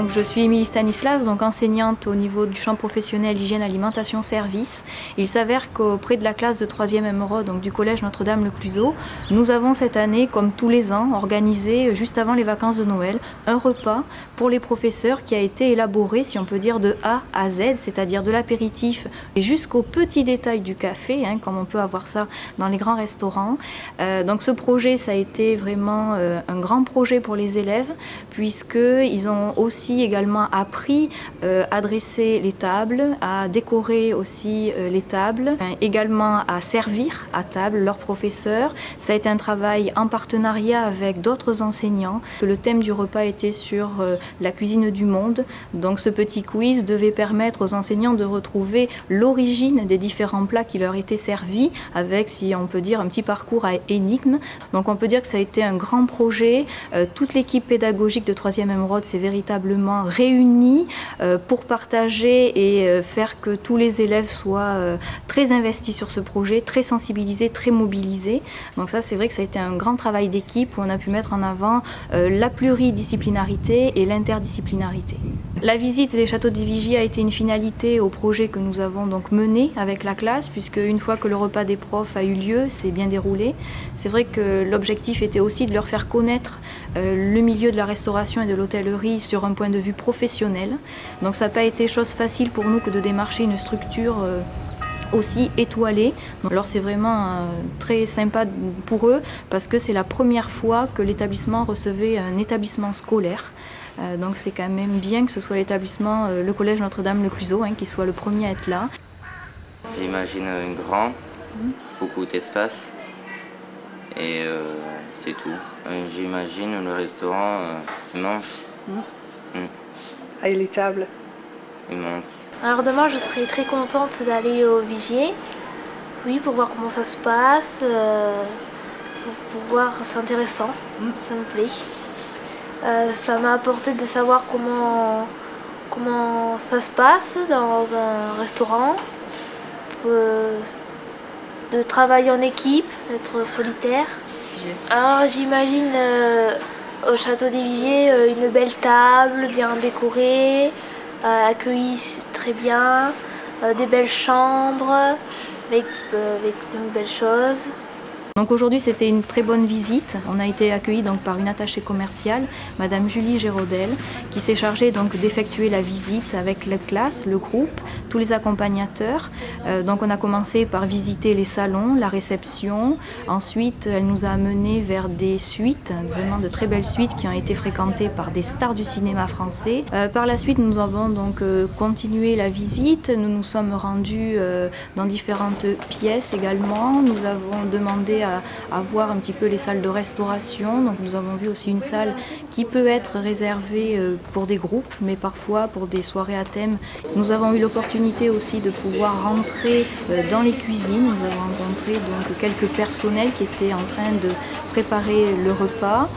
Donc je suis Émilie Stanislas, donc enseignante au niveau du champ professionnel hygiène, alimentation, service. Il s'avère qu'auprès de la classe de 3e MRO, donc du collège Notre-Dame-le-Cluseau, nous avons cette année, comme tous les ans, organisé juste avant les vacances de Noël, un repas pour les professeurs qui a été élaboré, si on peut dire, de A à Z, c'est-à-dire de l'apéritif et jusqu'au petit détail du café, hein, comme on peut avoir ça dans les grands restaurants. Donc ce projet, ça a été vraiment un grand projet pour les élèves, puisqu'ils ont aussi également appris à dresser les tables, à décorer aussi les tables, également à servir à table leurs professeurs. Ça a été un travail en partenariat avec d'autres enseignants. Le thème du repas était sur la cuisine du monde. Donc ce petit quiz devait permettre aux enseignants de retrouver l'origine des différents plats qui leur étaient servis, avec, si on peut dire, un petit parcours à énigmes. Donc on peut dire que ça a été un grand projet. Toute l'équipe pédagogique de 3e MROD s'est véritablement réunie pour partager et faire que tous les élèves soient très investis sur ce projet, très sensibilisés, très mobilisés. Donc ça, c'est vrai que ça a été un grand travail d'équipe où on a pu mettre en avant la pluridisciplinarité et l'interdisciplinarité. La visite des châteaux des Vigiers a été une finalité au projet que nous avons donc mené avec la classe, puisque une fois que le repas des profs a eu lieu, c'est bien déroulé. C'est vrai que l'objectif était aussi de leur faire connaître le milieu de la restauration et de l'hôtellerie sur un point de vue professionnel. Donc ça n'a pas été chose facile pour nous que de démarcher une structure aussi étoilée. Alors c'est vraiment très sympa pour eux parce que c'est la première fois que l'établissement recevait un établissement scolaire. Donc c'est quand même bien que ce soit l'établissement, le collège Notre-Dame-le-Cluseau, hein, qui soit le premier à être là. J'imagine grand, beaucoup d'espace et c'est tout. J'imagine le restaurant immense. Et les tables? Immense. Alors demain je serai très contente d'aller au Vigier, oui, pour voir comment ça se passe, pour voir, c'est intéressant, ça me plaît. Ça m'a apporté de savoir comment ça se passe dans un restaurant, de travailler en équipe, d'être solitaire. Alors j'imagine au château des Vigiers une belle table, bien décorée, accueillie très bien, des belles chambres avec de belles choses. Donc aujourd'hui c'était une très bonne visite. On a été accueillis donc par une attachée commerciale, Madame Julie Géraudel, qui s'est chargée donc d'effectuer la visite avec la classe, le groupe, tous les accompagnateurs. Donc on a commencé par visiter les salons, la réception. Ensuite elle nous a amenés vers des suites, vraiment de très belles suites qui ont été fréquentées par des stars du cinéma français. Par la suite nous avons donc continué la visite. Nous nous sommes rendus dans différentes pièces également. Nous avons demandé à voir un petit peu les salles de restauration. Donc nous avons vu aussi une salle qui peut être réservée pour des groupes, mais parfois pour des soirées à thème. Nous avons eu l'opportunité aussi de pouvoir rentrer dans les cuisines. Nous avons rencontré donc quelques personnels qui étaient en train de préparer le repas.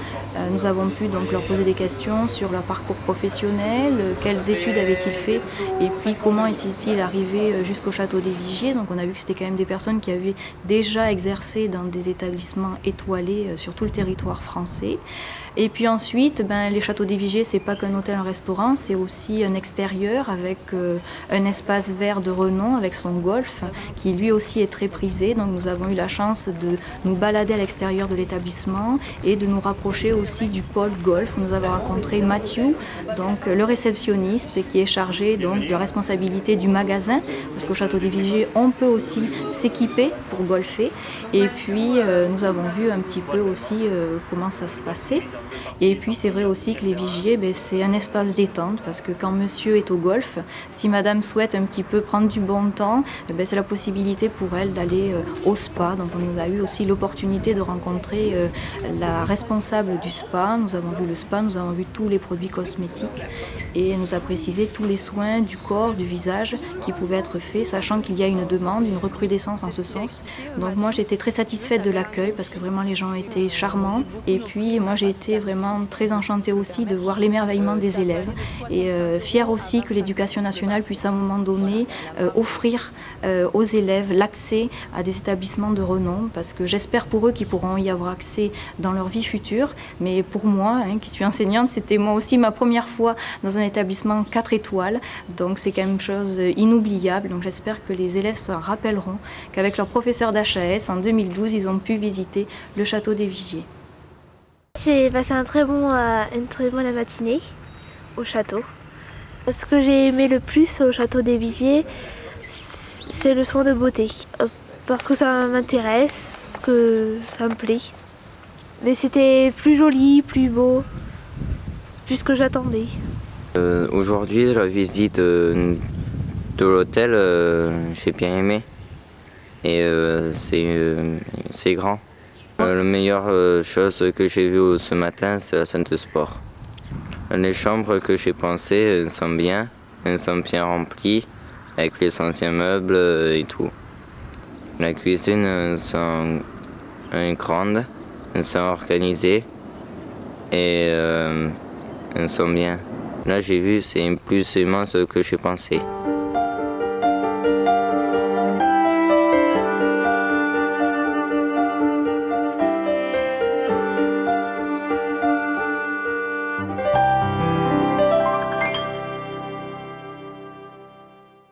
Nous avons pu donc leur poser des questions sur leur parcours professionnel, quelles études avaient-ils fait et puis comment étaient-ils arrivés jusqu'au château des Vigiers. Donc on a vu que c'était quand même des personnes qui avaient déjà exercé dans des établissements étoilés sur tout le territoire français. Et puis ensuite, les châteaux des Vigiers, c'est pas qu'un hôtel, un restaurant, c'est aussi un extérieur avec un espace vert de renom avec son golf qui lui aussi est très prisé. Donc nous avons eu la chance de nous balader à l'extérieur de l'établissement et de nous rapprocher aussi du pôle golf. Nous avons rencontré Mathieu, donc le réceptionniste qui est chargé donc de la responsabilité du magasin, parce qu'au château des Vigiers, on peut aussi s'équiper pour golfer. Et puis nous avons vu un petit peu aussi comment ça se passait. Et puis c'est vrai aussi que les Vigiers, c'est un espace détente parce que quand monsieur est au golf, si madame souhaite un petit peu prendre du bon temps, c'est la possibilité pour elle d'aller au spa. Donc on a eu aussi l'opportunité de rencontrer la responsable du spa. Nous avons vu le spa, nous avons vu tous les produits cosmétiques et elle nous a précisé tous les soins du corps, du visage qui pouvaient être faits, sachant qu'il y a une demande, une recrudescence en ce sens. Donc moi j'étais très satisfaite satisfaite de l'accueil parce que vraiment les gens étaient charmants. Et puis moi j'ai été vraiment très enchantée aussi de voir l'émerveillement des élèves et fière aussi que l'Éducation nationale puisse à un moment donné offrir aux élèves l'accès à des établissements de renom, parce que j'espère pour eux qu'ils pourront y avoir accès dans leur vie future. Mais pour moi, qui suis enseignante, c'était moi aussi ma première fois dans un établissement 4 étoiles. Donc c'est quand même une chose inoubliable. Donc j'espère que les élèves se rappelleront qu'avec leur professeur d'HAS, en 2012, ils ont pu visiter le château des Vigiers. J'ai passé une très bonne matinée au château. Ce que j'ai aimé le plus au château des Vigiers, c'est le soin de beauté. Parce que ça m'intéresse, parce que ça me plaît. Mais c'était plus joli, plus beau, plus ce que j'attendais. Aujourd'hui, la visite de l'hôtel, j'ai bien aimé. Et c'est grand. La meilleure chose que j'ai vue ce matin, c'est la salle de sport. Les chambres que j'ai pensées sont bien remplies, avec les anciens meubles et tout. La cuisine sont grandes, elles sont organisées et elles sont bien. Là j'ai vu, c'est plus immense que j'ai pensé.